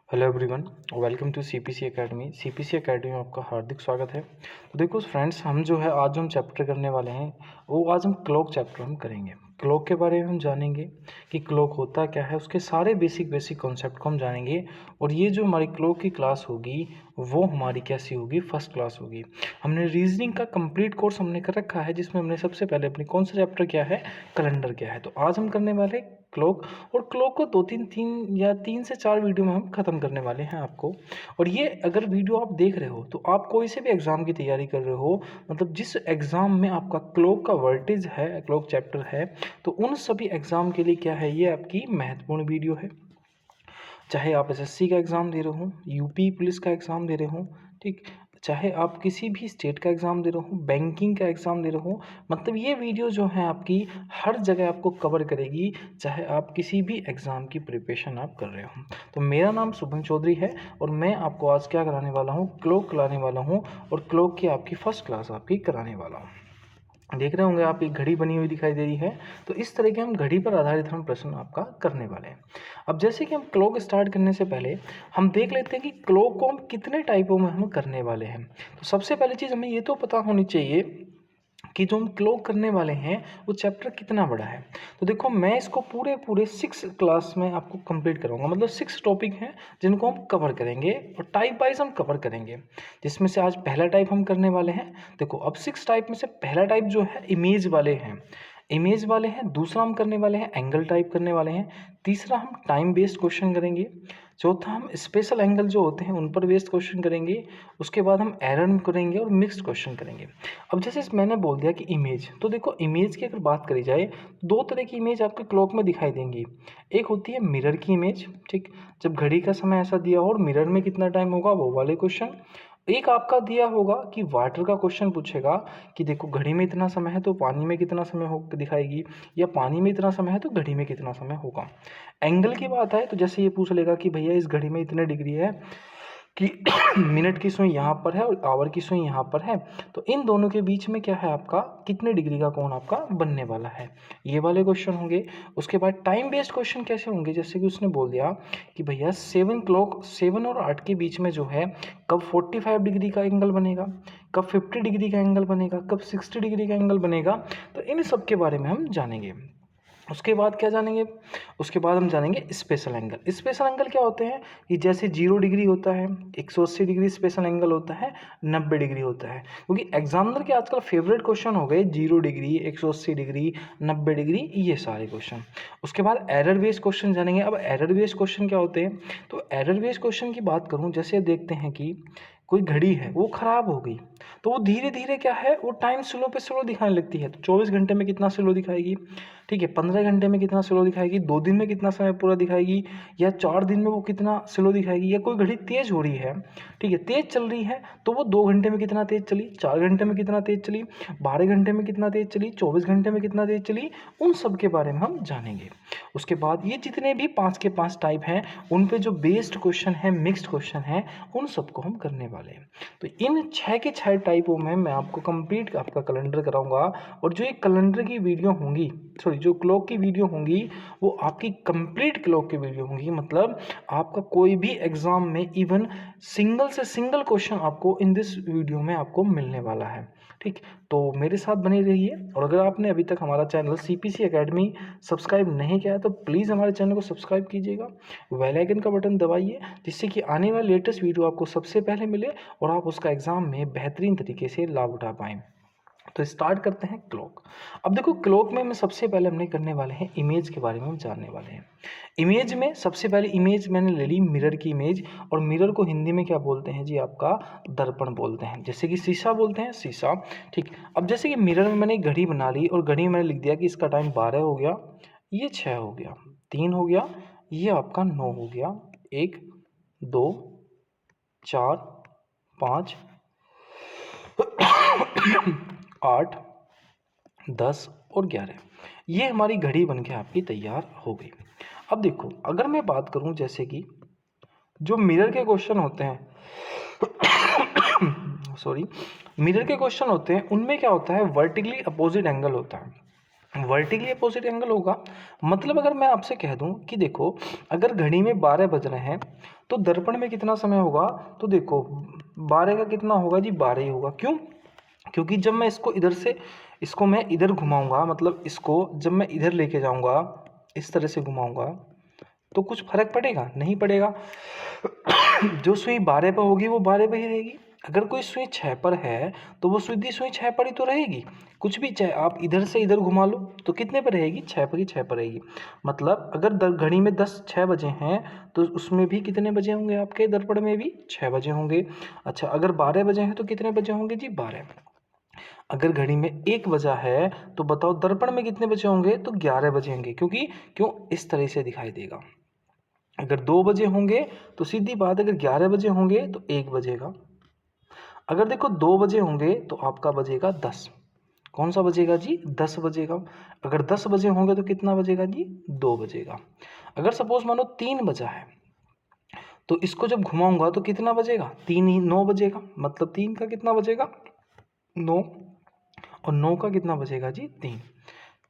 Hello everyone, welcome to CPC academy. CPC academy में आपका हार्दिक स्वागत है। तो देखो फ्रेंड्स, हम जो है आज हम चैप्टर करने वाले हैं वो आज हम क्लॉक चैप्टर हम करेंगे। क्लॉक के बारे में हम जानेंगे कि क्लॉक होता क्या है, उसके सारे बेसिक कॉन्सेप्ट को हम जानेंगे। और ये जो हमारी क्लॉक की क्लास होगी वो हमारी कैसी होगी, फर्स्ट क्लास होगी। हमने रीजनिंग का कंप्लीट कोर्स हमने कर रखा है, जिसमें हमने सबसे पहले अपनी कौन सा चैप्टर क्या है, कैलेंडर क्या है। तो आज हम करने वाले क्लॉक, और क्लॉक को तीन से चार वीडियो में हम ख़त्म करने वाले हैं आपको। और ये अगर वीडियो आप देख रहे हो तो आप कोई से भी एग्ज़ाम की तैयारी कर रहे हो, मतलब जिस एग्ज़ाम में आपका क्लॉक का वर्टेज है, क्लॉक चैप्टर है, तो उन सभी एग्ज़ाम के लिए क्या है, ये आपकी महत्वपूर्ण वीडियो है। चाहे आप एसएससी का एग्ज़ाम दे रहे हो, यूपी पुलिस का एग्ज़ाम दे रहे हो, ठीक, चाहे आप किसी भी स्टेट का एग्ज़ाम दे रहे हो, बैंकिंग का एग्ज़ाम दे रहे हो, मतलब ये वीडियो जो है आपकी हर जगह आपको कवर करेगी, चाहे आप किसी भी एग्ज़ाम की प्रिपरेशन आप कर रहे हो। तो मेरा नाम शुभम चौधरी है और मैं आपको आज क्या कराने वाला हूँ, क्लॉक कराने वाला हूँ। और क्लॉक की आपकी फ़र्स्ट क्लास आपकी कराने वाला हूँ। देख रहे होंगे आप, एक घड़ी बनी हुई दिखाई दे रही है। तो इस तरह के हम घड़ी पर आधारित हम प्रश्न आपका करने वाले हैं। अब जैसे कि हम क्लॉक स्टार्ट करने से पहले हम देख लेते हैं कि क्लॉक को हम कितने टाइपों में हम करने वाले हैं। तो सबसे पहली चीज़ हमें ये तो पता होनी चाहिए कि जो हम क्लॉक करने वाले हैं वो चैप्टर कितना बड़ा है। तो देखो, मैं इसको पूरे 6 क्लास में आपको कंप्लीट कराऊंगा, मतलब 6 टॉपिक हैं जिनको हम कवर करेंगे और टाइप वाइज हम कवर करेंगे। जिसमें से आज पहला टाइप हम करने वाले हैं। देखो, अब 6 टाइप में से पहला टाइप जो है इमेज वाले हैं। दूसरा हम करने वाले हैं एंगल टाइप करने वाले हैं। तीसरा हम टाइम बेस्ड क्वेश्चन करेंगे। चौथा हम स्पेशल एंगल जो होते हैं उन पर बेस्ड क्वेश्चन करेंगे। उसके बाद हम एरर करेंगे और मिक्स्ड क्वेश्चन करेंगे। अब जैसे मैंने बोल दिया कि इमेज, तो देखो इमेज की अगर बात करी जाए, दो तरह की इमेज आपके क्लॉक में दिखाई देंगी। एक होती है मिरर की इमेज, ठीक, जब घड़ी का समय ऐसा दिया हो और मिरर में कितना टाइम होगा वो वाले क्वेश्चन। एक आपका दिया होगा कि वाटर का क्वेश्चन पूछेगा कि देखो घड़ी में इतना समय है तो पानी में कितना समय हो दिखाएगी, या पानी में इतना समय है तो घड़ी में कितना समय होगा। एंगल की बात है तो जैसे ये पूछ लेगा कि भैया इस घड़ी में इतने डिग्री है कि मिनट की सुई यहाँ पर है और आवर की सुई यहाँ पर है, तो इन दोनों के बीच में क्या है आपका, कितने डिग्री का कोण आपका बनने वाला है, ये वाले क्वेश्चन होंगे। उसके बाद टाइम बेस्ड क्वेश्चन कैसे होंगे, जैसे कि उसने बोल दिया कि भैया 7 और 8 के बीच में जो है कब 45 डिग्री का एंगल बनेगा, कब 50 डिग्री का एंगल बनेगा, कब 60 डिग्री का एंगल बनेगा। तो इन सब के बारे में हम जानेंगे। उसके बाद क्या जानेंगे, उसके बाद हम जानेंगे स्पेशल एंगल। स्पेशल एंगल क्या होते हैं कि जैसे 0 डिग्री होता है, 180 डिग्री स्पेशल एंगल होता है, 90 डिग्री होता है। क्योंकि एग्जामिनर के आजकल फेवरेट क्वेश्चन हो गए 0 डिग्री, 180 डिग्री, 90 डिग्री, ये सारे क्वेश्चन। उसके बाद एरर बेस्ड क्वेश्चन जानेंगे। अब एरर बेस्ड क्वेश्चन क्या होते हैं, तो एरर बेस्ड क्वेश्चन की बात करूँ, जैसे देखते हैं कि कोई घड़ी है वो ख़राब हो गई, तो वो धीरे धीरे क्या है, वो टाइम स्लो पे स्लो दिखाने लगती है। तो 24 घंटे में कितना स्लो दिखाएगी, ठीक है, 15 घंटे में कितना स्लो दिखाएगी, 2 दिन में कितना समय पूरा दिखाएगी, या 4 दिन में वो कितना स्लो दिखाएगी। या कोई घड़ी तेज़ हो रही है, ठीक है, तेज़ चल रही है, तो वो 2 घंटे में कितना तेज़ चली, 4 घंटे में कितना तेज़ चली, 12 घंटे में कितना तेज़ चली, 24 घंटे में कितना तेज़ चली, उन सब के बारे में हम जानेंगे। उसके बाद ये जितने भी 5 के 5 टाइप हैं, उन पे जो बेस्ड क्वेश्चन है, मिक्स्ड क्वेश्चन है, उन सबको हम करने वाले हैं। तो इन 6 के 6 टाइपों में मैं आपको कंप्लीट आपका कैलेंडर कराऊंगा। और जो ये कैलेंडर की वीडियो होंगी, सॉरी जो क्लॉक की वीडियो होंगी, वो आपकी कंप्लीट क्लॉक की वीडियो होंगी। मतलब आपका कोई भी एग्जाम में इवन सिंगल से सिंगल क्वेश्चन आपको इन दिस वीडियो में आपको मिलने वाला है, ठीक। तो मेरे साथ बने रहिए। और अगर आपने अभी तक हमारा चैनल सीपीसी एकेडमी सब्सक्राइब नहीं किया है तो प्लीज़ हमारे चैनल को सब्सक्राइब कीजिएगा, बेल आइकन का बटन दबाइए, जिससे कि आने वाले लेटेस्ट वीडियो आपको सबसे पहले मिले और आप उसका एग्ज़ाम में बेहतरीन तरीके से लाभ उठा पाएँ। तो स्टार्ट करते हैं क्लॉक। अब देखो, क्लॉक में सबसे पहले हमने करने वाले हैं इमेज के बारे में हम जानने वाले हैं। इमेज में सबसे पहले इमेज मैंने ले ली मिरर की इमेज। और मिरर को हिंदी में क्या बोलते हैं जी, आपका दर्पण बोलते हैं, जैसे कि शीशा बोलते हैं, शीशा, ठीक। अब जैसे कि मिरर में मैंने एक घड़ी बना ली और घड़ी में मैंने लिख दिया कि इसका टाइम 12 हो गया, ये 6 हो गया, 3 हो गया, ये आपका 9 हो गया, 1 2 4 5 8 10 और 11, ये हमारी घड़ी बन के आपकी तैयार हो गई। अब देखो, अगर मैं बात करूं जैसे कि जो मिरर के क्वेश्चन होते हैं सॉरी, मिरर के क्वेश्चन होते हैं, उनमें क्या होता है, वर्टिकली अपोजिट एंगल होता है। वर्टिकली अपोजिट एंगल होगा। मतलब अगर मैं आपसे कह दूं कि देखो अगर घड़ी में 12 बज रहे हैं तो दर्पण में कितना समय होगा, तो देखो 12 का कितना होगा जी, 12 ही होगा। क्यों? क्योंकि जब मैं इसको इधर से, इसको मैं इधर घुमाऊंगा, मतलब इसको जब मैं इधर लेके जाऊंगा, इस तरह से घुमाऊंगा, तो कुछ फर्क पड़ेगा? नहीं पड़ेगा। जो सुई 12 पर होगी वो 12 पर ही रहेगी। अगर कोई सुई 6 पर है तो वो सीधी सुई 6 पर ही तो रहेगी। कुछ भी चाहे आप इधर से इधर घुमा लो तो कितने पर रहेगी, 6 पर ही 6 पर रहेगी। मतलब अगर घड़ी में 6 बजे हैं तो उसमें भी कितने बजे होंगे, आपके दर्पण में भी 6 बजे होंगे। अच्छा, अगर 12 बजे हैं तो कितने बजे होंगे जी, 12। अगर घड़ी में 1 बजा है तो बताओ दर्पण में कितने बजे होंगे, तो 11 बजे होंगे। क्योंकि क्यों, इस तरह से दिखाई देगा। अगर 2 बजे होंगे तो सीधी बात, अगर 11 बजे होंगे तो 1 बजेगा। अगर देखो 2 बजे होंगे तो आपका बजेगा 10। कौन सा बजेगा जी, 10 बजेगा। अगर 10 बजे होंगे तो कितना बजेगा जी, 2 बजेगा। अगर सपोज मानो 3 बजा है तो इसको जब घुमाऊंगा तो कितना बजेगा, 3 ही, 9 बजेगा। मतलब 3 का कितना बजेगा, 9। और 9 का कितना बजेगा जी, 3।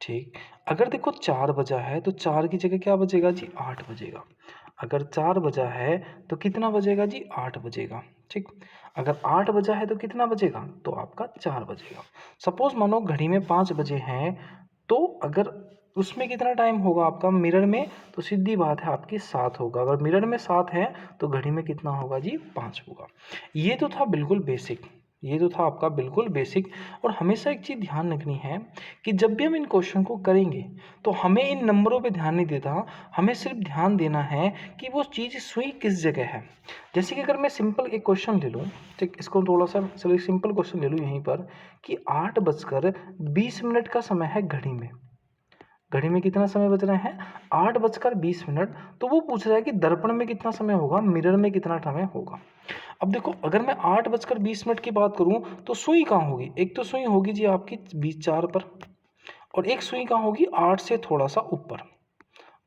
ठीक। अगर देखो 4 बजा है तो 4 की जगह क्या बजेगा जी, 8 बजेगा। अगर 4 बजा है तो कितना बजेगा जी, 8 बजेगा। ठीक। अगर 8 बजा है तो कितना बजेगा, तो आपका 4 बजेगा। सपोज मानो घड़ी में 5 बजे हैं तो अगर उसमें कितना टाइम होगा आपका मिरर में, तो सीधी बात है आपकी 7 होगा। अगर मिरर में 7 है तो घड़ी में कितना होगा जी, 5 होगा। ये तो था बिल्कुल बेसिक, ये तो था आपका बिल्कुल बेसिक। और हमेशा एक चीज़ ध्यान रखनी है कि जब भी हम इन क्वेश्चन को करेंगे तो हमें इन नंबरों पे ध्यान नहीं देता, हमें सिर्फ ध्यान देना है कि वो चीज़ सुई किस जगह है। जैसे कि अगर मैं सिंपल एक क्वेश्चन ले लूँ, ठीक, इसको थोड़ा सा चलो एक सिंपल क्वेश्चन ले लूँ यहीं पर कि 8:20 का समय है घड़ी में। घड़ी में कितना समय बज रहे हैं, 8:20। तो वो पूछ रहा है कि दर्पण में कितना समय होगा, मिरर में कितना समय होगा। अब देखो अगर मैं 8:20 की बात करूं तो सुई कहाँ होगी, एक तो सुई होगी जी आपकी 4 पर, और एक सुई कहाँ होगी 8 से थोड़ा सा ऊपर।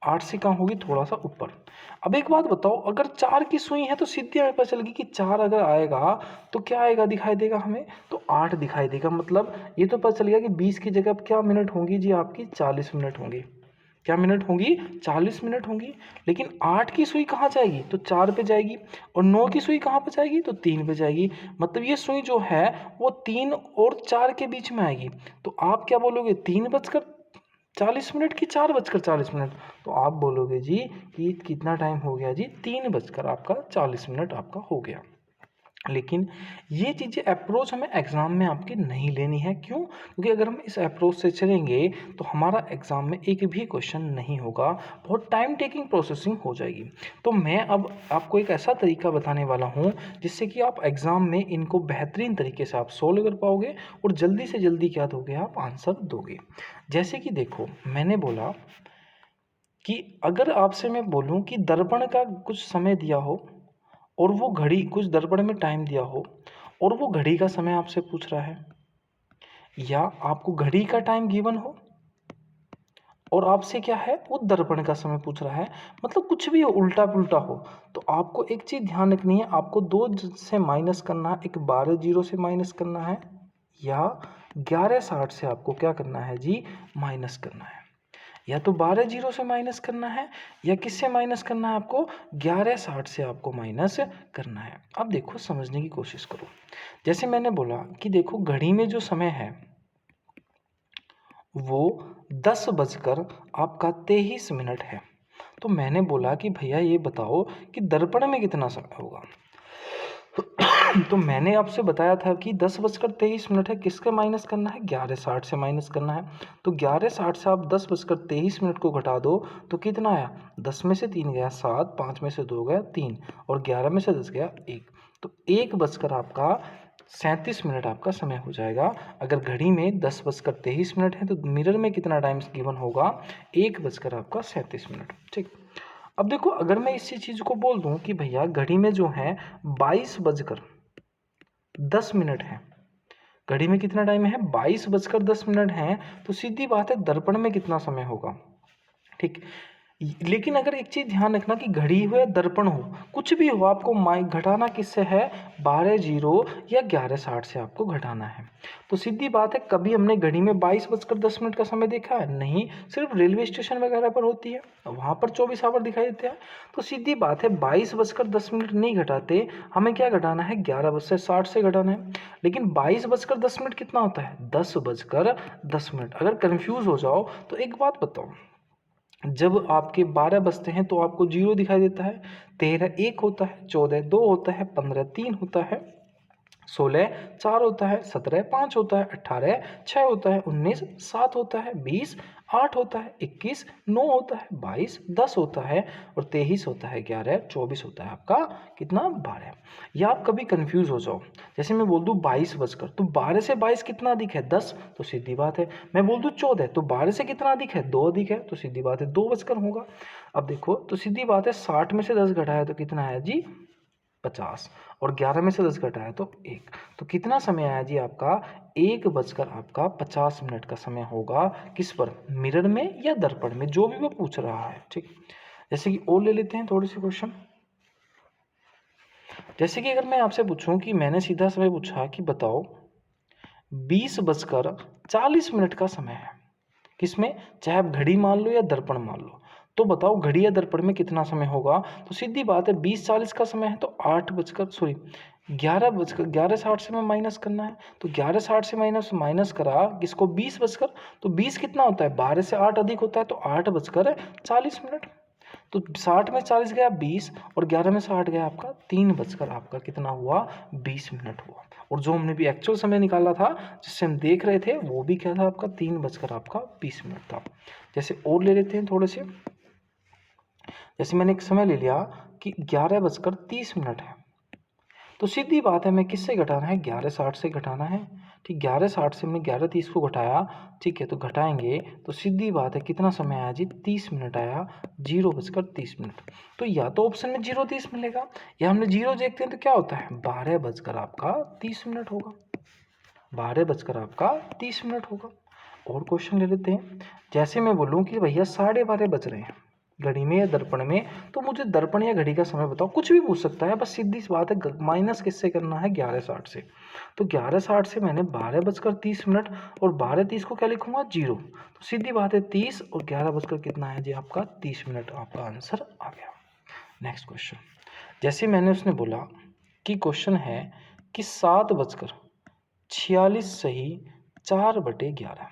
8 से कहाँ होगी, थोड़ा सा ऊपर। अब एक बात बताओ, अगर 4 की सुई है तो सीधी हमें पता चल गई कि 4 अगर आएगा तो क्या आएगा, दिखाई देगा हमें, तो 8 दिखाई देगा। मतलब ये तो पता चल गया कि 20 की जगह अब क्या मिनट होंगी जी आपकी, 40 मिनट होंगी। क्या मिनट होंगी, 40 मिनट होंगी। लेकिन 8 की सुई कहाँ जाएगी, तो 4 पे जाएगी। और 9 की सुई कहाँ पे जाएगी, तो 3 पे जाएगी। मतलब ये सुई जो है वो 3 और 4 के बीच में आएगी। तो आप क्या बोलोगे, 3:40 की 4:40। तो आप बोलोगे जी कि कितना टाइम हो गया जी, 3:40 आपका हो गया। लेकिन ये चीज़ें अप्रोच हमें एग्ज़ाम में आपकी नहीं लेनी है। क्यों? क्योंकि अगर हम इस अप्रोच से चलेंगे तो हमारा एग्ज़ाम में एक भी क्वेश्चन नहीं होगा, बहुत टाइम टेकिंग प्रोसेसिंग हो जाएगी। तो मैं अब आपको एक ऐसा तरीका बताने वाला हूँ जिससे कि आप एग्ज़ाम में इनको बेहतरीन तरीके से आप सोल्व कर पाओगे और जल्दी से जल्दी क्या दोगे, आप आंसर दोगे। जैसे कि देखो मैंने बोला कि अगर आपसे मैं बोलूँ कि दर्पण का कुछ समय दिया हो और वो घड़ी कुछ दर्पण में टाइम दिया हो और वो घड़ी का समय आपसे पूछ रहा है, या आपको घड़ी का टाइम गिवन हो और आपसे क्या है, वो दर्पण का समय पूछ रहा है, मतलब कुछ भी हो, उल्टा पुल्टा हो, तो आपको एक चीज़ ध्यान रखनी है, आपको 2 से माइनस करना है, एक 12 से माइनस करना है, या 11:60 से आपको क्या करना है जी, माइनस करना है। या तो 12 से माइनस करना है, या किससे माइनस करना है आपको, 11:60 से आपको माइनस करना है। अब देखो समझने की कोशिश करो। जैसे मैंने बोला कि देखो घड़ी में जो समय है वो 10:23 है। तो मैंने बोला कि भैया ये बताओ कि दर्पण में कितना समय होगा। तो मैंने आपसे बताया था कि 10:23 है, किसका माइनस करना है, 11:60 से माइनस करना है। तो 11:60 से आप 10:23 को घटा दो तो कितना आया, 10 में से 3 गया 7, 5 में से 2 गया 3, और 11 में से 10 गया 1। तो 1:37 आपका समय हो जाएगा। अगर घड़ी में 10:23 है तो मिरर में कितना टाइम गिवन होगा, 1:37। ठीक। अब देखो अगर मैं इसी चीज़ को बोल दूं कि भैया घड़ी में जो है 22:10 है, घड़ी में कितना टाइम है, 22:10 है, तो सीधी बात है दर्पण में कितना समय होगा। ठीक। लेकिन अगर एक चीज़ ध्यान रखना कि घड़ी हो या दर्पण हो, कुछ भी हो, आपको घटाना किससे है, 12:0 या 11:60 से आपको घटाना है। तो सीधी बात है, कभी हमने घड़ी में 22:10 का समय देखा है? नहीं, सिर्फ रेलवे स्टेशन वगैरह पर होती है, वहाँ पर 24 आवर दिखाई देते हैं। तो सीधी बात है, 22:10 नहीं घटाते, हमें क्या घटाना है, 11:60 से घटाना है। लेकिन 22:10 कितना होता है, 10:10। अगर कन्फ्यूज़ हो जाओ तो एक बात बताओ, जब आपके 12 बजते हैं तो आपको 0 दिखाई देता है, 13 1 होता है, 14 2 होता है, 15 3 होता है, 16 4 होता है, 17 5 होता है, 18 6 होता है, 19 7 होता है, 20 8 होता है, 21 9 होता है, 22 10 होता है और 23 होता है, 11 24 होता है आपका कितना, 12। या आप कभी कंफ्यूज हो जाओ, जैसे मैं बोल दूं 22 तो 12 से 22 कितना अधिक है, 10, तो सीधी बात है। मैं बोल दूं 14 तो 12 से कितना अधिक है, 2 अधिक है, तो सीधी बात है 2 होगा। अब देखो, तो सीधी बात है, 60 में से 10 घटाया तो कितना है जी, 50, और 11 में से 10 घटाया तो 1, तो कितना समय आया जी आपका, 1:50 का समय होगा। किस पर, मिरर में या दर्पण में, जो भी वो पूछ रहा है। ठीक, जैसे कि और ले लेते हैं थोड़े से क्वेश्चन। जैसे कि अगर मैं आपसे पूछूं कि मैंने सीधा समय पूछा कि बताओ 20:40 का समय है, किसमें, चाहे आप घड़ी मान लो या दर्पण मान लो, तो बताओ घड़ी या दर्पण में कितना समय होगा। तो सीधी बात है, 20:40 का समय है तो 11:60 से मैं माइनस करना है, तो 11:60 से माइनस करा किसको, 20:00, तो 20 कितना होता है, 12 से 8 अधिक होता है, तो 8:40। तो 60 में 40 गया 20, और 11 में से 8 गया आपका 3 आपका कितना हुआ, 20 हुआ। और जो हमने भी एक्चुअल समय निकाला था, जिससे हम देख रहे थे, वो भी क्या था आपका, 3:20 था। जैसे और ले लेते हैं थोड़े से। जैसे मैंने एक समय ले लिया कि 11:30 है, तो सीधी बात है, मैं किससे घटाना है, 11:60 से घटाना है। ठीक, 11:60 से हमने 11:30 को घटाया, ठीक है, तो घटाएंगे तो सीधी बात है कितना समय आया जी, 30 मिनट आया, 0:30। तो या तो ऑप्शन में 0:30 मिलेगा, या हमने 0 देखते हैं तो क्या होता है, 12:30 होगा, 12:30 होगा। और क्वेश्चन ले लेते हैं। जैसे मैं बोलूँ कि भैया 12:30 बज रहे हैं, घड़ी में या दर्पण में, तो मुझे दर्पण या घड़ी का समय बताओ, कुछ भी पूछ सकता है, बस सीधी सी बात है, माइनस किससे करना है, 11:60 से। तो 11:60 से मैंने 12:30 और 12:30 को क्या लिखूंगा, 0, तो सीधी बात है 30 और 11 कितना है जी आपका, 30 आपका आंसर आ गया। नेक्स्ट क्वेश्चन, जैसे मैंने उसने बोला कि क्वेश्चन है कि 7:46 सही 4/11,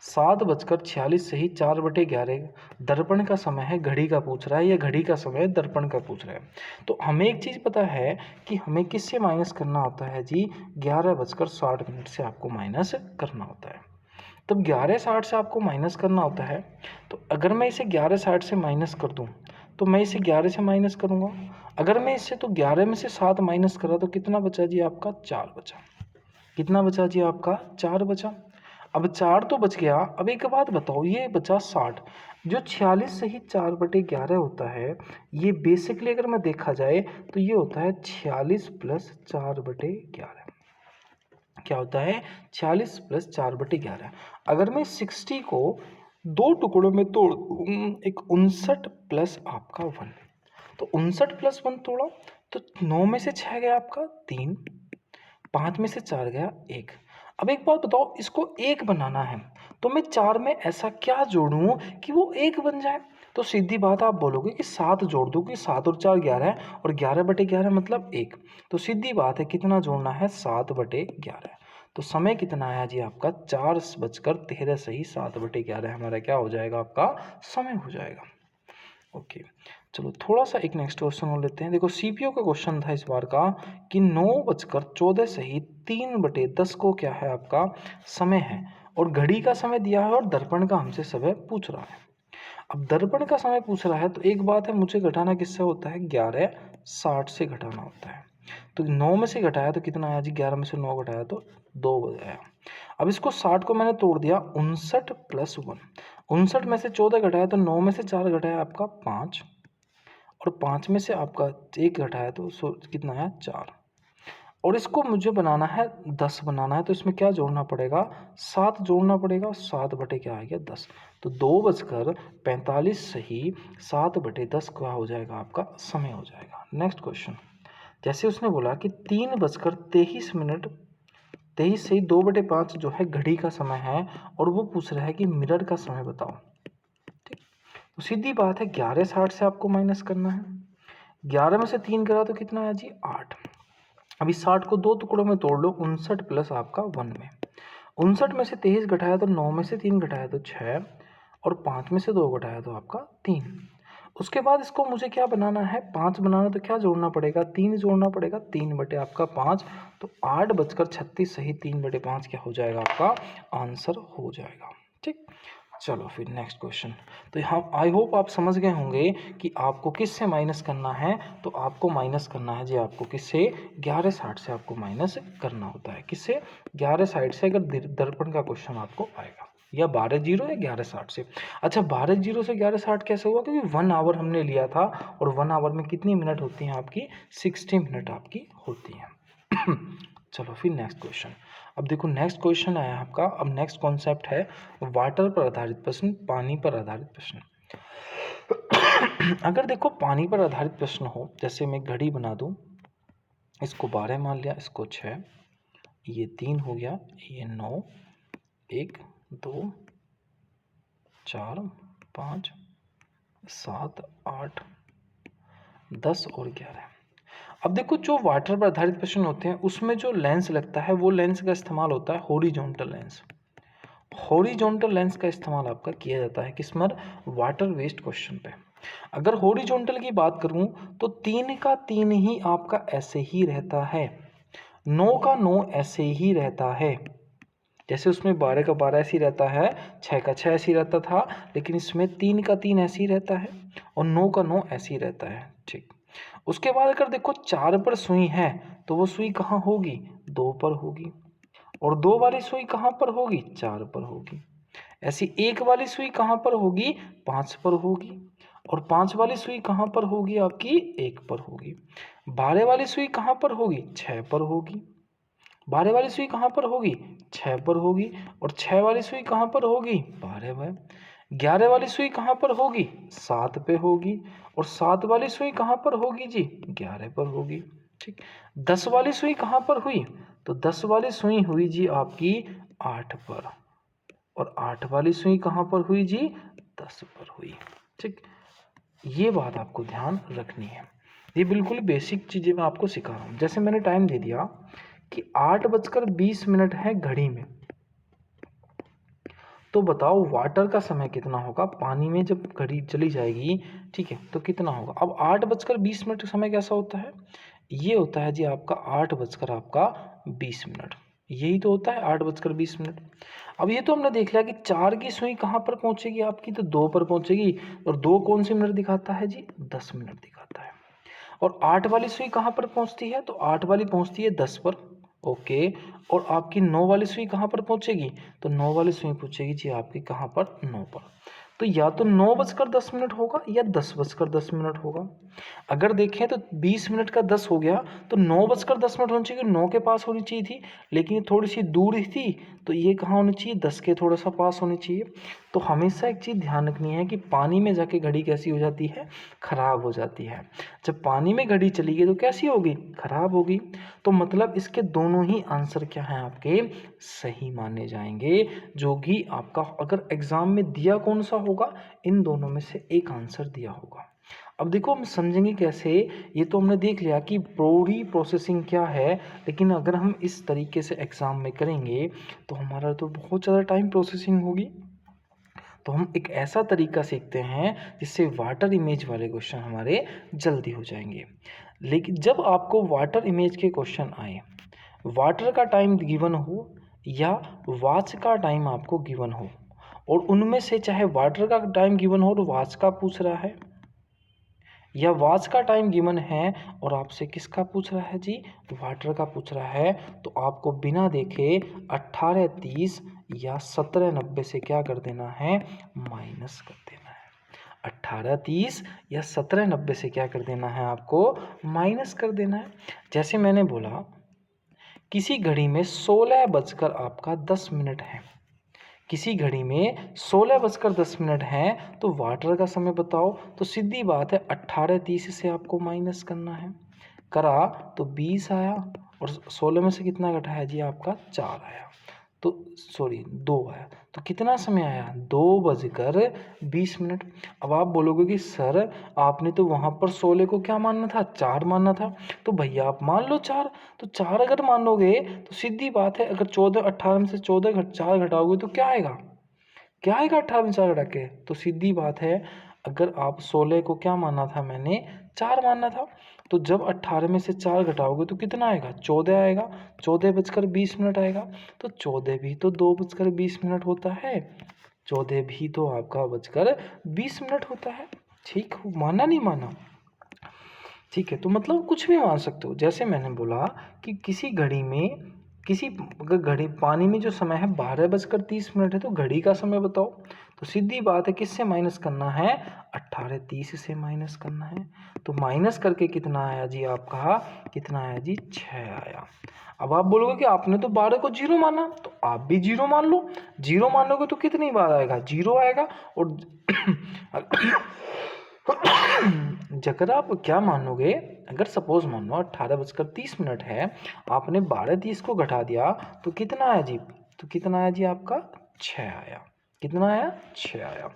7:46 सही 4/11 दर्पण का समय है, घड़ी का पूछ रहा है, या घड़ी का समय दर्पण का पूछ रहा है। तो हमें एक चीज़ पता है कि हमें किससे माइनस करना होता है जी, 11:60 से आपको माइनस करना होता है। तब 11:60 से आपको माइनस करना होता है, तो अगर मैं इसे 11:60 से माइनस कर दूं, तो मैं इसे 11 से माइनस करूंगा। अगर मैं इससे, तो 11 में से 7 माइनस करा तो कितना बचा जी आपका, 4 बचा। कितना बचा जी आपका, 4 बचा। अब 4 तो बच गया, अब एक बात बताओ, ये बचा 60, जो 46 सही 4/11 होता है, ये बेसिकली अगर मैं देखा जाए तो ये होता है 46 + 4/11। क्या होता है, 46 + 4/11। अगर मैं 60 को 2 टुकड़ों में तोड़ दूं, एक 59 प्लस आपका 1, तो 59 + 1 तोड़ा तो 9 में से 6 गया आपका 3, 5 में से 4 गया 1। अब एक बात बताओ, इसको 1 बनाना है, तो मैं 4 में ऐसा क्या जोड़ूं कि वो 1 बन जाए। तो सीधी बात आप बोलोगे कि 7 जोड़ दो, कि 7 और 4 11 है, और 11/11 मतलब 1। तो सीधी बात है, कितना जोड़ना है, 7/11। तो समय कितना आया जी आपका, 4:13 सही 7/11 हमारा क्या हो जाएगा, आपका समय हो जाएगा। ओके, चलो थोड़ा सा एक नेक्स्ट क्वेश्चन और लेते हैं। देखो, सीपीओ का क्वेश्चन था इस बार का कि 9:14 सही 3/10 को क्या है आपका समय है, और घड़ी का समय दिया है और दर्पण का हमसे समय पूछ रहा है। अब दर्पण का समय पूछ रहा है, तो एक बात है, मुझे घटाना किससे होता है, 11:60 से घटाना होता है। तो 9 में से घटाया तो कितना आया जी, 11 में से 9 घटाया तो 2 आया। अब इसको 60 को मैंने तोड़ दिया, 59 + 1, 59 में से 14 घटाया तो 9 में से 4 घटाया आपका 5, और 5 में से आपका 1 घटाया तो कितना आया, 4। और इसको मुझे बनाना है 10 बनाना है, तो इसमें क्या जोड़ना पड़ेगा, 7 जोड़ना पड़ेगा। 7 बटे क्या आ गया 10, तो 2:45 सही 7/10 क्या हो जाएगा आपका समय हो जाएगा। नेक्स्ट क्वेश्चन, जैसे उसने बोला कि 3:23 23 सही 2/5 जो है घड़ी का समय है, और वो पूछ रहा है कि मिरर का समय बताओ। ठीक, तो सीधी बात है 11:60 से आपको माइनस करना है। 11 में से 3 करा तो कितना है जी 8। अभी 60 को 2 टुकड़ों में तोड़ लो, 59 प्लस आपका 1 में। 59 में से 23 घटाया तो 9 में से 3 घटाया तो 6, और 5 में से 2 घटाया तो आपका 3। उसके बाद इसको मुझे क्या बनाना है, 5 बनाना, तो क्या जोड़ना पड़ेगा, 3 जोड़ना पड़ेगा। 3 बटे आपका 5, तो 8:36 सही 3/5 क्या हो जाएगा आपका आंसर हो जाएगा। ठीक, चलो फिर नेक्स्ट क्वेश्चन। तो हम आई होप आप समझ गए होंगे कि आपको किस से माइनस करना है। तो आपको माइनस करना है जी, आपको किससे, 11:60 से आपको माइनस करना होता है। किससे, 11:60 से, अगर दर्पण का क्वेश्चन आपको आएगा, या 12:0 या 11:60 से। अच्छा, 12:0 से 11:60 कैसे हुआ, क्योंकि 1 आवर हमने लिया था, और 1 आवर में कितनी मिनट होती हैं आपकी, 60 मिनट आपकी होती हैं। चलो फिर नेक्स्ट क्वेश्चन। अब देखो नेक्स्ट क्वेश्चन आया आपका। अब नेक्स्ट कॉन्सेप्ट है वाटर पर आधारित प्रश्न, पानी पर आधारित प्रश्न। अगर देखो पानी पर आधारित प्रश्न हो, जैसे मैं घड़ी बना दूं, इसको 12 मान लिया, इसको 6, ये 3 हो गया, ये 9, 1 2 4 5 7 8 10 और 11। अब देखो जो वाटर पर आधारित प्रश्न होते हैं उसमें जो लेंस लगता है, वो लेंस का इस्तेमाल होता है हॉरिजॉन्टल लेंस। हॉरिजॉन्टल लेंस का इस्तेमाल आपका किया जाता है किस पर, वाटर वेस्ट क्वेश्चन पे। अगर हॉरिजॉन्टल की बात करूं तो 3 का 3 ही आपका ऐसे ही रहता है, 9 का 9 ऐसे ही रहता है। जैसे उसमें 12 का 12 ऐसे ही रहता है, 6 का 6 ऐसे ही रहता था, लेकिन इसमें 3 का 3 ऐसे ही रहता है, और 9 का 9 ऐसे ही रहता है। ठीक, उसके बाद अगर देखो 4 पर सुई है, तो वो सुई कहाँ होगी, 2 पर होगी। और 2 वाली सुई कहाँ पर होगी, 4 पर होगी। ऐसी 1 वाली सुई कहाँ पर होगी, 5 पर होगी। और 5 वाली सुई कहाँ पर होगी आपकी, 1 पर होगी। 12 वाली सुई कहाँ पर होगी, 6 पर होगी। 12 वाली सुई कहाँ पर होगी, 6 पर होगी। और 6 वाली सुई कहाँ पर होगी, 12 पर। 11 वाली सुई कहाँ पर होगी, 7 पे होगी। और 7 वाली सुई कहाँ पर होगी जी, 11 पर होगी। ठीक, 10 वाली सुई कहाँ पर हुई, तो 10 वाली सुई हुई जी आपकी 8 पर। और 8 वाली सुई कहाँ पर हुई जी, 10 पर हुई। ठीक, ये बात आपको ध्यान रखनी है। ये बिल्कुल बेसिक चीज़ें मैं आपको सिखा रहा हूँ। जैसे मैंने टाइम दे दिया कि 8:20 है घड़ी में, तो बताओ वाटर का समय कितना होगा, पानी में जब घड़ी चली जाएगी, ठीक है, तो कितना होगा। अब 8:20 समय कैसा होता है, ये होता है जी आपका 8:20। यही तो होता है 8:20। अब ये तो हमने देख लिया कि 4 की सुई कहाँ पर पहुंचेगी आपकी, तो 2 पर पहुंचेगी। और 2 कौन सी मिनट दिखाता है जी, 10 मिनट दिखाता है। और 8 वाली सुई कहाँ पर पहुंचती है, तो 8 वाली पहुंचती है 10 पर। ओके, और आपकी 9 वाली सुई कहाँ पर पहुंचेगी, तो 9 वाली सुई पहुंचेगी जी आपकी कहाँ पर, 9 पर। तो या तो 9:10 होगा या 10:10 होगा। अगर देखें तो 20 मिनट का 10 हो गया, तो 9:10 होनी चाहिए, 9 के पास होनी चाहिए थी, लेकिन ये थोड़ी सी दूर ही थी, तो ये कहाँ होनी चाहिए, 10 के थोड़ा सा पास होनी चाहिए। तो हमेशा एक चीज़ ध्यान रखनी है कि पानी में जाके घड़ी कैसी हो जाती है, खराब हो जाती है। जब पानी में घड़ी चली गई तो कैसी होगी, खराब होगी। तो मतलब इसके दोनों ही आंसर क्या हैं आपके, सही माने जाएंगे। जो कि आपका अगर एग्जाम में दिया कौन सा होगा, इन दोनों में से एक आंसर दिया होगा। अब देखो हम समझेंगे कैसे, ये तो हमने देख लिया कि पूरी प्रोसेसिंग क्या है, लेकिन अगर हम इस तरीके से एग्ज़ाम में करेंगे तो हमारा तो बहुत ज़्यादा टाइम प्रोसेसिंग होगी। तो हम एक ऐसा तरीका सीखते हैं जिससे वाटर इमेज वाले क्वेश्चन हमारे जल्दी हो जाएंगे। लेकिन जब आपको वाटर इमेज के क्वेश्चन आए, वाटर का टाइम गिवन हो या वॉच का टाइम आपको गिवन हो, और उनमें से चाहे वाटर का टाइम गिवन हो तो वॉच का पूछ रहा है, या वॉच का टाइम गिवन है और आपसे किसका पूछ रहा है जी, वाटर का पूछ रहा है, तो आपको बिना देखे 18:30 या 17:90 से क्या कर देना है, माइनस कर देना है। 18:30 या 17:90 से क्या कर देना है, आपको माइनस कर देना है। जैसे मैंने बोला किसी घड़ी में 16 बजकर आपका 10 मिनट है। किसी घड़ी में 16 बजकर 10 मिनट हैं तो वाटर का समय बताओ। तो सीधी बात है 18:30 से आपको माइनस करना है। करा तो 20 आया और 16 में से कितना घटाया जी आपका 4 आया, तो सॉरी 2 आया। तो कितना समय आया 2:20। अब आप बोलोगे कि सर आपने तो वहाँ पर 16 को क्या मानना था 4 मानना था, तो भैया आप मान लो 4। तो 4 अगर मानोगे तो सीधी बात है अगर 14 18 में से 14 4 घटाओगे तो क्या आएगा, क्या आएगा 18 में 4 घटा के। तो सीधी बात है अगर आप 16 को क्या माना था मैंने 4 मानना था, तो जब 18 में से 4 घटाओगे तो कितना आएगा 14 आएगा। 14:20 आएगा। तो 14 भी तो 2:20 होता है। 14 भी तो आपका 2:20 होता है। ठीक, माना नहीं माना। ठीक है, तो मतलब कुछ भी मान सकते हो। जैसे मैंने बोला कि किसी घड़ी में अगर घड़ी पानी में जो समय है 12:30 है तो घड़ी का समय बताओ। तो सीधी बात है किससे माइनस करना है 18:30 से माइनस करना है। तो माइनस करके कितना आया जी आपका, कितना आया जी 6 आया। अब आप बोलोगे कि आपने तो 12 को 0 माना, तो आप भी 0 मान लो। 0 मानोगे तो कितनी बार आएगा 0 आएगा। और जगह आप क्या मानोगे, अगर सपोज मान लो 18:30 है, आपने 12:30 को घटा दिया तो कितना आया जी, तो कितना आया जी आपका 6 आया। कितना आया 6 आया।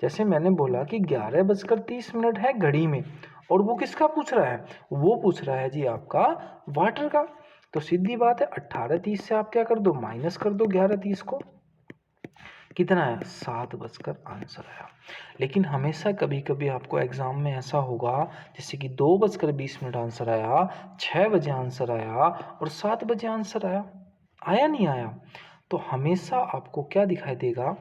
जैसे मैंने बोला कि 11:30 है घड़ी में, और वो किसका पूछ रहा है, वो पूछ रहा है जी आपका वाटर का। तो सीधी बात है 18:30 से आप क्या कर दो माइनस कर दो 11:30 को, कितना आया 7 बजकर आंसर आया। लेकिन हमेशा कभी कभी आपको एग्जाम में ऐसा होगा जैसे कि 2:20 आंसर आया, 6 बजे आंसर आया और 7 बजे आंसर आया, आया नहीं आया। तो हमेशा आपको क्या दिखाई देगा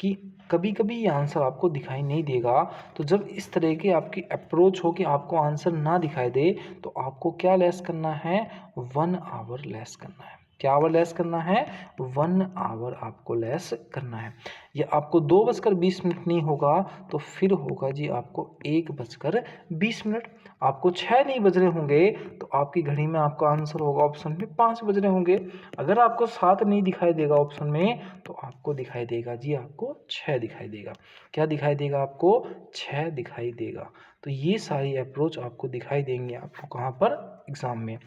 कि कभी कभी ये आंसर आपको दिखाई नहीं देगा। तो जब इस तरह की आपकी अप्रोच हो कि आपको आंसर ना दिखाई दे, तो आपको क्या लेस करना है 1 आवर लेस करना है। क्या आवर लेस करना है 1 आवर आपको लेस करना है। ये आपको 2:20 नहीं होगा तो फिर होगा जी आपको 1:20। आपको 6 नहीं बज रहे होंगे तो आपकी घड़ी में आपका आंसर होगा ऑप्शन में 5 बज रहे होंगे। अगर आपको 7 नहीं दिखाई देगा ऑप्शन में तो आपको दिखाई देगा जी आपको 6 दिखाई देगा। क्या दिखाई देगा आपको 6 दिखाई देगा। तो ये सारी अप्रोच आपको दिखाई देंगे आपको कहाँ पर एग्जाम में।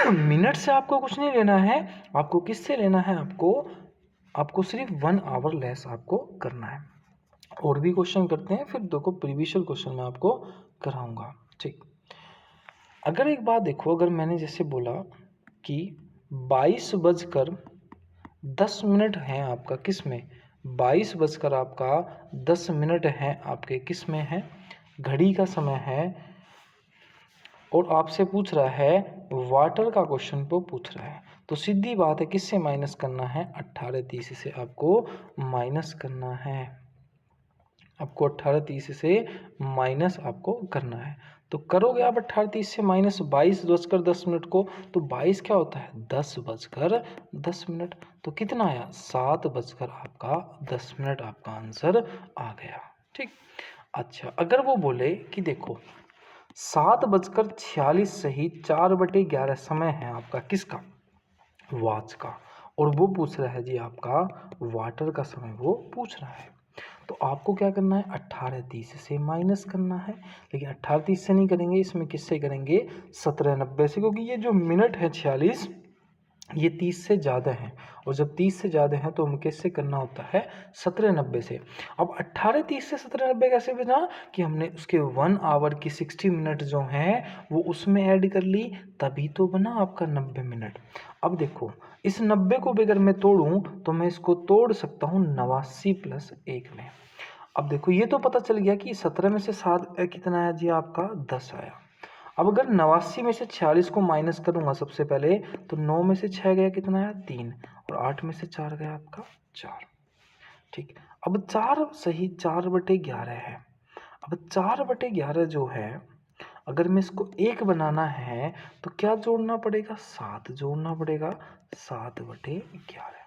मिनट से आपको कुछ नहीं लेना है, आपको किससे लेना है, आपको सिर्फ 1 आवर लेस आपको करना है। और भी क्वेश्चन करते हैं फिर देखो प्रीवियस क्वेश्चन में आपको कराऊंगा। ठीक, अगर एक बात देखो, अगर मैंने जैसे बोला कि 22:10 है आपका किस में, 22 आपका 10 मिनट है आपके किस में है, घड़ी का समय है, और आपसे पूछ रहा है वाटर का क्वेश्चन को पूछ रहा है। तो सीधी बात है किससे माइनस करना है 18:30 से आपको माइनस करना है। आपको 18:30 से माइनस आपको करना है। तो करोगे आप 18:30 से माइनस 22:10 को, तो 22 क्या होता है 10:10। तो कितना आया 7 आपका 10 आपका आंसर आ गया। ठीक, अच्छा अगर वो बोले कि देखो 7:46 सही 4/11 समय है आपका किसका, वॉच का, और वो पूछ रहा है जी आपका वाटर का समय वो पूछ रहा है। तो आपको क्या करना है 18:30 से माइनस करना है। लेकिन 18:30 से नहीं करेंगे, इसमें किससे करेंगे 17:90 से, क्योंकि ये जो मिनट है 46 ये 30 से ज़्यादा है, और जब 30 से ज़्यादा है तो हम किससे करना होता है 17:90 से। अब 18:30 से 17:90 कैसे बना कि हमने उसके 1 आवर की 60 मिनट जो हैं वो उसमें ऐड कर ली, तभी तो बना आपका 90 मिनट। अब देखो इस 90 को भी अगर मैं तोड़ूं तो मैं इसको तोड़ सकता हूँ 89 + 1 में। अब देखो ये तो पता चल गया कि 17 में से 7 कितना आया जी आपका 10 आया। अब अगर 89 में से 46 को माइनस करूंगा सबसे पहले, तो 9 में से 6 गया कितना आया 3, और 8 में से 4 गया आपका 4। ठीक, अब 4 सही 4/11 है। अब 4/11 जो है अगर मैं इसको 1 बनाना है तो क्या जोड़ना पड़ेगा 7 जोड़ना पड़ेगा। 7/11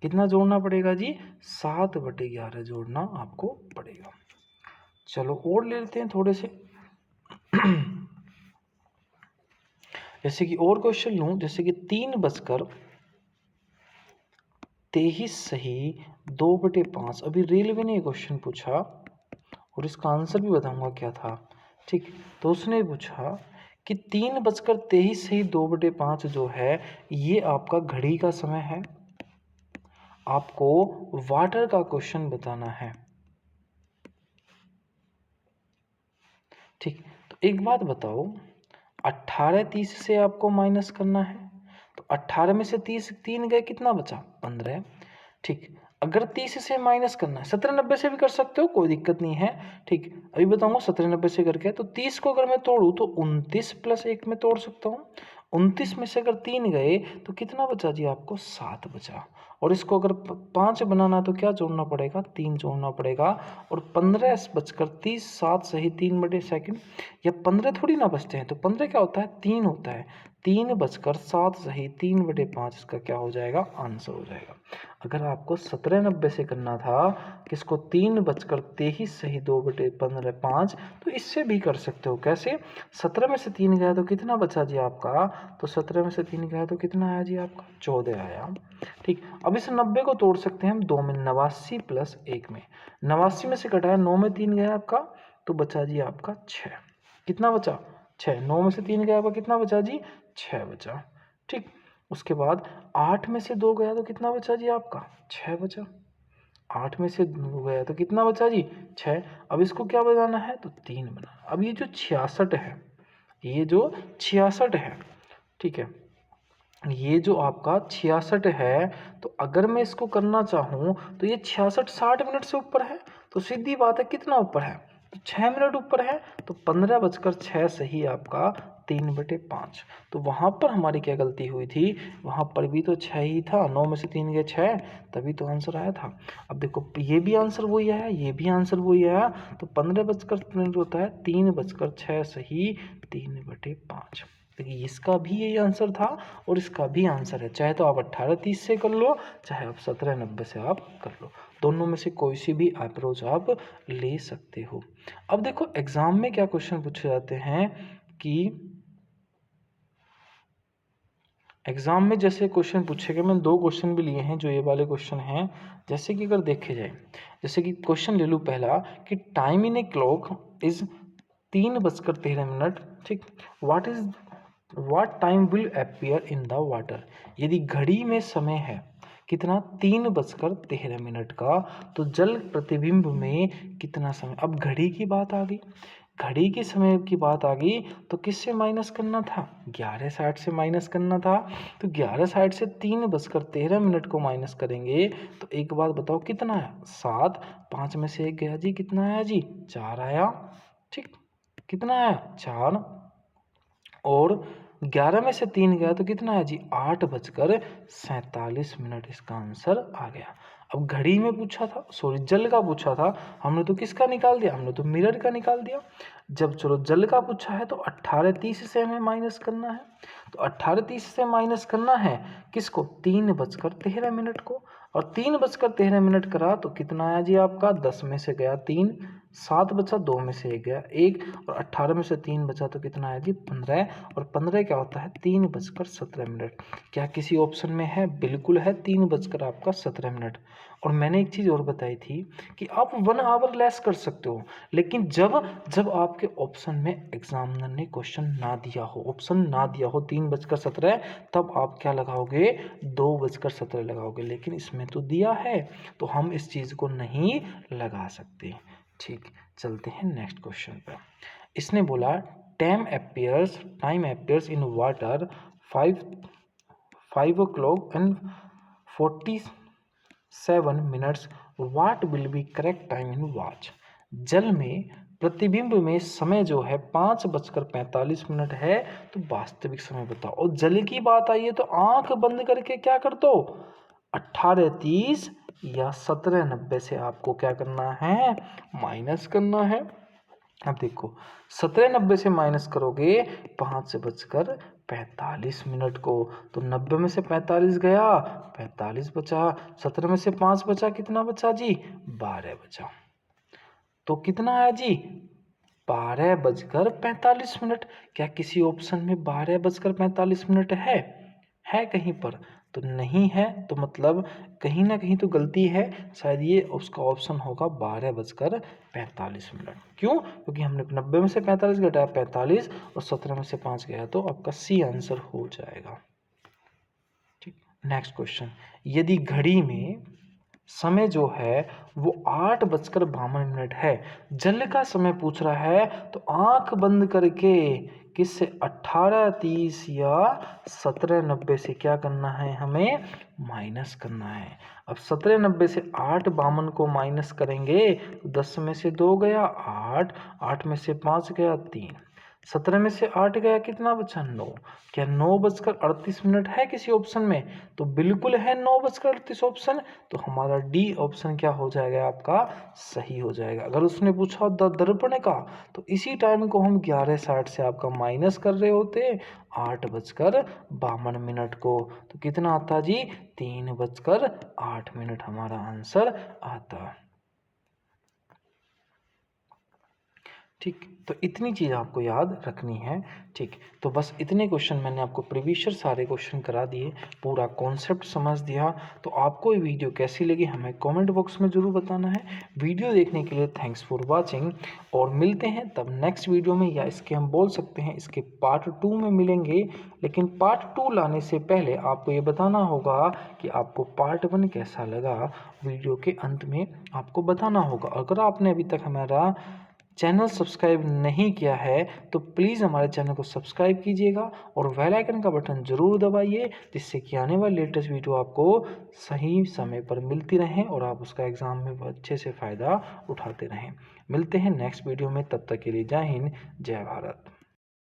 कितना जोड़ना पड़ेगा जी 7/11 जोड़ना आपको पड़ेगा। चलो और ले लेते हैं थोड़े से। जैसे कि और क्वेश्चन लूँ, जैसे कि 3:23 सही 2/5। अभी रेलवे ने क्वेश्चन पूछा और इसका आंसर भी बताऊंगा क्या था। ठीक, तो उसने पूछा कि 3:23 सही 2/5 जो है ये आपका घड़ी का समय है, आपको वाटर का क्वेश्चन बताना है। ठीक, तो एक बात बताओ, 18:30 से आपको माइनस करना है, तो 18 में से 3 गए, कितना बचा? 15। ठीक, अगर 30 से माइनस करना है, 17:90 से भी कर सकते हो, कोई दिक्कत नहीं है। ठीक, अभी बताऊंगा 17:90 से करके। तो 30 को अगर मैं तोड़ूं तो 29 + 1 में तोड़ सकता हूँ। 29 में से अगर 3 गए तो कितना बचा जी आपको? 7 बचा। और इसको अगर 5 बनाना तो क्या जोड़ना पड़ेगा? 3 जोड़ना पड़ेगा। और 15 बचकर 30, 7 सही 3/2 या 15 थोड़ी ना बचते हैं, तो 15 क्या होता है? 3 होता है। 3 बचकर 7 सही 3/5 इसका क्या हो जाएगा? आंसर हो जाएगा। अगर आपको 17:90 से करना था किसको? 3 बचकर 23 सही 2/5, तो इससे भी कर सकते हो। कैसे? 17 में से 3 गया तो कितना बचा जी आपका? तो 17 में से 3 गया तो कितना आया जी आपका? 14 आया। ठीक, अब इस 90 को तोड़ सकते हैं हम 2 में, 89 + 1 में। 89 में से घटाया 9 में 3 गया आपका, तो बचा जी आपका 6। कितना बचा? 6। 9 में से 3 गया आपका, कितना बचा जी? 6 बचा। ठीक, उसके बाद 8 में से 2 गया तो कितना बचा जी आपका? 6 बचा। 8 में से 2 गया तो कितना बचा जी? 6। अब इसको क्या बनाना है? तो 3 बनाना। अब ये जो 66 है, ये जो 66 है, ठीक है, ये जो आपका 66 है, तो अगर मैं इसको करना चाहूँ तो ये 66 60 मिनट से ऊपर है, तो सीधी बात है कितना ऊपर है? तो 6 मिनट ऊपर है। तो 15 बजकर 6 सही आपका 3/5। तो वहाँ पर हमारी क्या गलती हुई थी? वहाँ पर भी तो 6 ही था, 9 में से 3 गए 6, तभी तो आंसर आया था। अब देखो ये भी आंसर वही आया, ये भी आंसर वही आया, तो 15 बजकर मिनट होता है 3:06 सही 3/5। देखिए इसका भी यही आंसर था और इसका भी आंसर है। चाहे तो आप 18:30 से कर लो, चाहे आप 17:90 से आप कर लो, दोनों में से कोई सी भी अप्रोच आप ले सकते हो। अब देखो एग्जाम में क्या क्वेश्चन पूछे जाते हैं कि एग्जाम में जैसे क्वेश्चन पूछे गए, मैंने 2 क्वेश्चन भी लिए हैं जो ये वाले क्वेश्चन हैं। जैसे कि अगर देखे जाए, जैसे कि क्वेश्चन ले लूँ पहला कि time in a clock is 3:13। ठीक, what time will appear in the water. यदि घड़ी में समय है कितना? 3:13 का, तो जल प्रतिबिंब में कितना समय? अब घड़ी की बात आ गई, घड़ी के समय की बात आ गई, तो किससे माइनस करना था? 11:60 से माइनस करना था। तो 11:60 से 3:13 को माइनस करेंगे तो एक बात बताओ कितना है? 7। 5 में से 1 गया जी, कितना आया जी? 4 आया। ठीक, कितना आया? 4। और 11 में से 3 गया तो कितना है जी? 8:47 इसका आंसर आ गया। अब घड़ी में पूछा था, सॉरी जल का पूछा था, हमने तो किसका निकाल दिया? हमने तो मिरर का निकाल दिया। जब चलो जल का पूछा है तो 18:30 से हमें माइनस करना है। तो 18:30 से माइनस करना है किसको? 3:13 को। और 3:13 करा तो कितना आया जी आपका? 10 में से गया 3, 7 बचा, 2 में से 1 गया 1, और 18 में से 3 बचा तो कितना आया जी? 15। और 15 क्या होता है? 3:17। क्या किसी ऑप्शन में है? बिल्कुल है, 3:17। और मैंने एक चीज़ और बताई थी कि आप 1 आवर लेस कर सकते हो, लेकिन जब जब आपके ऑप्शन में एग्जामिनर ने क्वेश्चन ना दिया हो, ऑप्शन ना दिया हो 3:17, तब आप क्या लगाओगे? 2:17 लगाओगे। लेकिन इसमें तो दिया है, तो हम इस चीज़ को नहीं लगा सकते। ठीक, चलते हैं नेक्स्ट क्वेश्चन पर। इसने बोला time appears in water 5 o'clock and 47 minutes. What will be correct time in watch. जल में प्रतिबिंब में समय जो है 5:45 है, तो वास्तविक समय बताओ। और जल की बात आई है तो आंख बंद करके क्या कर दो? 18:30 या 17:90 से आपको क्या करना है? माइनस करना है। अब देखो 17:90 से माइनस करोगे 5:45 को, तो 90 में से 45 गया, 45 बचा, 17 में से 5 बचा, कितना बचा जी? 12 बचा। तो कितना आया जी? 12:45। क्या किसी ऑप्शन में 12:45 है कहीं पर? तो नहीं है, तो मतलब कहीं ना कहीं तो गलती है, शायद ये उसका ऑप्शन होगा 12:45। क्यों? क्योंकि हमने 90 में से 45 घटाया 45 और 17 में से 5 गया, तो आपका सी आंसर हो जाएगा। ठीक, नेक्स्ट क्वेश्चन। यदि घड़ी में समय जो है वो 8:52 है, जल का समय पूछ रहा है, तो आंख बंद करके किससे 18:30 या 17:90 से क्या करना है, हमें माइनस करना है। अब 17:90 से 8:52 को माइनस करेंगे तो 10 में से 2 गया 8, 8 में से 5 गया 3, 17 में से 8 गया, कितना बचा 9। क्या 9:38 है किसी ऑप्शन में? तो बिल्कुल है 9:38 ऑप्शन, तो हमारा डी ऑप्शन क्या हो जाएगा आपका, सही हो जाएगा। अगर उसने पूछा दर्पण का, तो इसी टाइम को हम 11:60 से आपका माइनस कर रहे होते 8:52 को, तो कितना आता जी, 3:08 हमारा आंसर आता। ठीक, तो इतनी चीज़ आपको याद रखनी है। ठीक, तो बस इतने क्वेश्चन मैंने आपको प्रीवियस सारे क्वेश्चन करा दिए, पूरा कॉन्सेप्ट समझ दिया। तो आपको ये वीडियो कैसी लगी हमें कमेंट बॉक्स में ज़रूर बताना है। वीडियो देखने के लिए थैंक्स फॉर वाचिंग, और मिलते हैं तब नेक्स्ट वीडियो में, या इसके हम बोल सकते हैं इसके पार्ट 2 में मिलेंगे। लेकिन पार्ट 2 लाने से पहले आपको ये बताना होगा कि आपको पार्ट 1 कैसा लगा, वीडियो के अंत में आपको बताना होगा। अगर आपने अभी तक हमारा चैनल सब्सक्राइब नहीं किया है तो प्लीज़ हमारे चैनल को सब्सक्राइब कीजिएगा और बेल आइकन का बटन ज़रूर दबाइए, जिससे कि आने वाली लेटेस्ट वीडियो आपको सही समय पर मिलती रहें और आप उसका एग्ज़ाम में अच्छे से फ़ायदा उठाते रहें। मिलते हैं नेक्स्ट वीडियो में, तब तक के लिए जय हिंद, जय भारत।